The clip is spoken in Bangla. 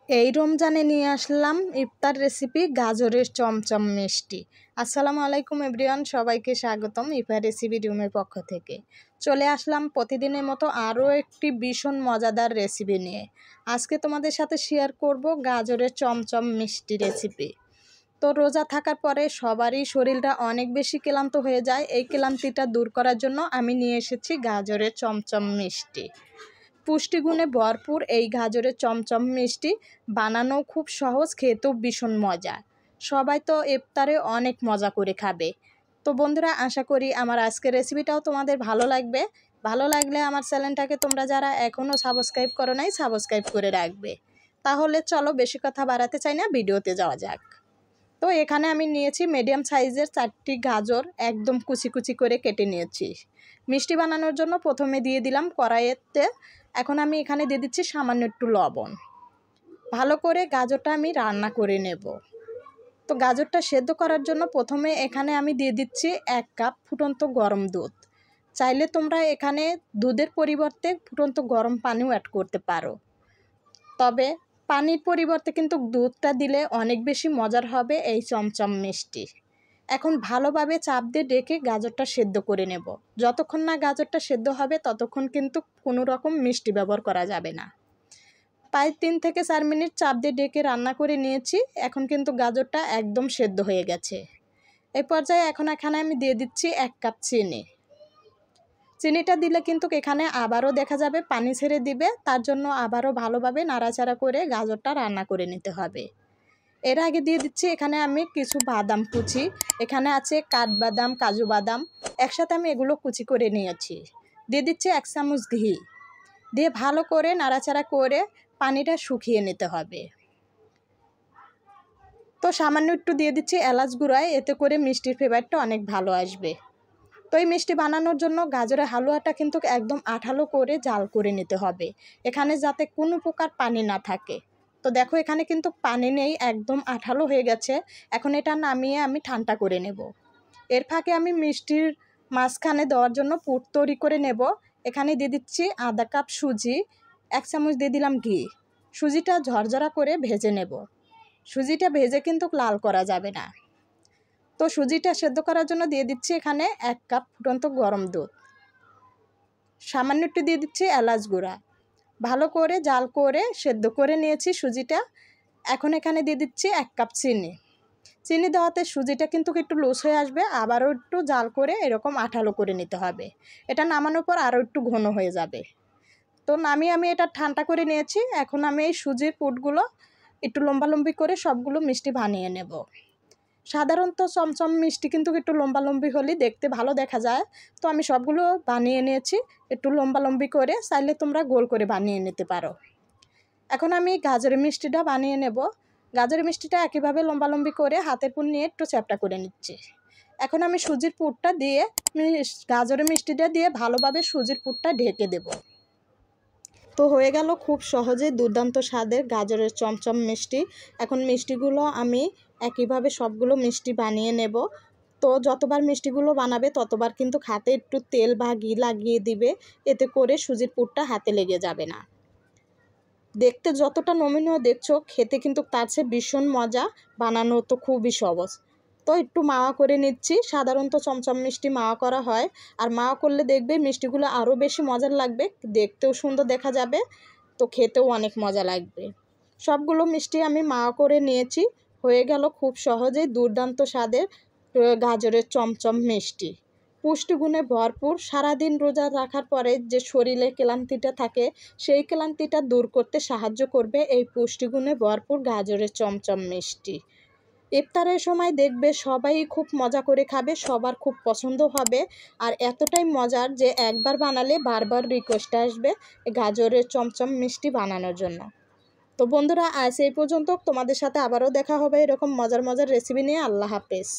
এই রমজানে নিয়ে আসলাম ইফতার রেসিপি গাজরের চমচম মিষ্টি। আসসালামু আলাইকুম এভরিওয়ান, সবাইকে স্বাগতম ইফতার রেসিপি রুমের পক্ষ থেকে। চলে আসলাম প্রতিদিনের মতো আরও একটি ভীষণ মজাদার রেসিপি নিয়ে। আজকে তোমাদের সাথে শেয়ার করব গাজরের চমচম মিষ্টি রেসিপি। তো রোজা থাকার পরে সবারই শরীরটা অনেক বেশি ক্লান্ত হয়ে যায়। এই ক্লান্তিটা দূর করার জন্য আমি নিয়ে এসেছি গাজরের চমচম মিষ্টি। পুষ্টিগুণে ভরপুর এই গাজরের চমচম মিষ্টি বানানো খুব সহজ, খেতেও ভীষণ মজা। সবাই তো ইফতারে অনেক মজা করে খাবে। তো বন্ধুরা, আশা করি আমার আজকের রেসিপিটাও তোমাদের ভালো লাগবে। ভালো লাগলে আমার চ্যানেলটাকে তোমরা যারা এখনও সাবস্ক্রাইব করো নাই, সাবস্ক্রাইব করে রাখবে। তাহলে চলো, বেশি কথা বাড়াতে চাই না, ভিডিওতে যাওয়া যাক। তো এখানে আমি নিয়েছি মিডিয়াম সাইজের 4টি গাজর, একদম কুচি কুচি করে কেটে নিয়েছি। মিষ্টি বানানোর জন্য প্রথমে দিয়ে দিলাম কড়াইতে। এখন আমি এখানে দিয়ে দিচ্ছি সামান্য একটু লবণ। ভালো করে গাজরটা আমি রান্না করে নেব। তো গাজরটা সেদ্ধ করার জন্য প্রথমে এখানে আমি দিয়ে দিচ্ছি 1 কাপ ফুটন্ত গরম দুধ। চাইলে তোমরা এখানে দুধের পরিবর্তে ফুটন্ত গরম পানিও অ্যাড করতে পারো, তবে পানির পরিবর্তে কিন্তু দুধটা দিলে অনেক বেশি মজার হবে এই চমচম মিষ্টি। এখন ভালোভাবে চাপ দিয়ে ডেকে গাজরটা সেদ্ধ করে নেব। যতক্ষণ না গাজরটা সেদ্ধ হবে ততক্ষণ কিন্তু কোনো রকম মিষ্টি ব্যবহার করা যাবে না। প্রায় 3 থেকে 4 মিনিট চাপ দিয়ে ডেকে রান্না করে নিয়েছি। এখন কিন্তু গাজরটা একদম সেদ্ধ হয়ে গেছে। এই পর্যায়ে এখন এখানে আমি দিয়ে দিচ্ছি 1 কাপ চিনি। চিনিটা দিলে কিন্তু এখানে আবারও দেখা যাবে পানি ছেড়ে দিবে, তার জন্য আবারও ভালোভাবে নাড়াচাড়া করে গাজরটা রান্না করে নিতে হবে। এর আগে দিয়ে দিচ্ছি এখানে আমি কিছু বাদাম কুচি। এখানে আছে কাঠবাদাম, কাজু বাদাম, একসাথে আমি এগুলো কুচি করে নিয়েছি। দিয়ে দিচ্ছি 1 চামচ ঘি। দিয়ে ভালো করে নাড়াচাড়া করে পানিটা শুকিয়ে নিতে হবে। তো সামান্য একটু দিয়ে দিচ্ছি এলাচ গুঁড়ায়, এতে করে মিষ্টির ফ্লেভারটা অনেক ভালো আসবে। তো এই মিষ্টি বানানোর জন্য গাজরের হালুয়াটা কিন্তু একদম আঠালো করে জাল করে নিতে হবে, এখানে যাতে কোনো প্রকার পানি না থাকে। তো দেখো, এখানে কিন্তু পানি নেই, একদম আঠালো হয়ে গেছে। এখন এটা নামিয়ে আমি ঠান্ডা করে নেব। এর ফাঁকে আমি মিষ্টির মাঝখানে দেওয়ার জন্য পুর তৈরি করে নেব। এখানে দিয়ে দিচ্ছি আধা কাপ সুজি, 1 চামচ দিয়ে দিলাম ঘি। সুজিটা ঝরঝরা করে ভেজে নেব। সুজিটা ভেজে কিন্তু লাল করা যাবে না। তো সুজিটা সেদ্ধ করার জন্য দিয়ে দিচ্ছি এখানে 1 কাপ ফুটন্ত গরম দুধ। সামান্য একটু দিয়ে দিচ্ছি এলাচ গুঁড়া। ভালো করে জাল করে সেদ্ধ করে নিয়েছি সুজিটা। এখন এখানে দিয়ে দিচ্ছি 1 কাপ চিনি। চিনি দেওয়াতে সুজিটা কিন্তু একটু লুজ হয়ে আসবে, আবারও একটু জাল করে এরকম আঠালো করে নিতে হবে। এটা নামানোর পর আরও একটু ঘন হয়ে যাবে। তো নামিয়ে আমি এটা ঠান্ডা করে নিয়েছি। এখন আমি এই সুজির পুরগুলো একটু লম্বালম্বি করে সবগুলো মিষ্টি বানিয়ে নেব। সাধারণত চমচম মিষ্টি কিন্তু একটু লম্বালম্বি হলে দেখতে ভালো দেখা যায়। তো আমি সবগুলো বানিয়ে নিয়েছি একটু লম্বালম্বি করে, চাইলে তোমরা গোল করে বানিয়ে নিতে পারো। এখন আমি গাজরের মিষ্টিটা বানিয়ে নেব। গাজরের মিষ্টিটা একইভাবে লম্বালম্বি করে হাতের পুর নিয়ে একটু চ্যাপটা করে নিচ্ছি। এখন আমি সুজির পুরটা দিয়ে গাজরের মিষ্টিটা দিয়ে ভালোভাবে সুজির পুরটা ঢেকে দেব। তো হয়ে গেল খুব সহজে দুর্দান্ত স্বাদের গাজরের চমচম মিষ্টি। এখন মিষ্টিগুলো আমি একইভাবে সবগুলো মিষ্টি বানিয়ে নেব। তো যতবার মিষ্টিগুলো বানাবে ততবার কিন্তু হাতে একটু তেল বা ঘি লাগিয়ে দিবে, এতে করে সুজির পুরটা হাতে লেগে যাবে না। দেখতে যতটা নমনীয় দেখছো, খেতে কিন্তু তার চেয়ে ভীষণ মজা। বানানো তো খুবই সহজ। তো একটু মাওয়া করে নিচ্ছি। সাধারণত চমচম মিষ্টি মাওয়া করা হয়, আর মাওয়া করলে দেখবে মিষ্টিগুলো আরও বেশি মজার লাগবে, দেখতেও সুন্দর দেখা যাবে, তো খেতেও অনেক মজা লাগবে। সবগুলো মিষ্টি আমি মাওয়া করে নিয়েছি। হয়ে গেল খুব সহজেই দুর্দান্ত স্বাদের গাজরের চমচম মিষ্টি। পুষ্টিগুণে ভরপুর। সারাদিন রোজা রাখার পরে যে শরীরে ক্লান্তিটা থাকে, সেই ক্লান্তিটা দূর করতে সাহায্য করবে এই পুষ্টিগুণে ভরপুর গাজরের চমচম মিষ্টি। ইফতারের সময় দেখবে সবাই খুব মজা করে খাবে, সবার খুব পছন্দ হবে। আর এতটাই মজার যে একবার বানালে বারবার রিকোয়েস্ট আসবে গাজরের চমচম মিষ্টি বানানোর জন্য। তো বন্ধুরা, আজ এই পর্যন্ত। তোমাদের সাথে আবারও দেখা হবে এরকম মজার মজার রেসিপি নিয়ে। আল্লাহ হাফেজ।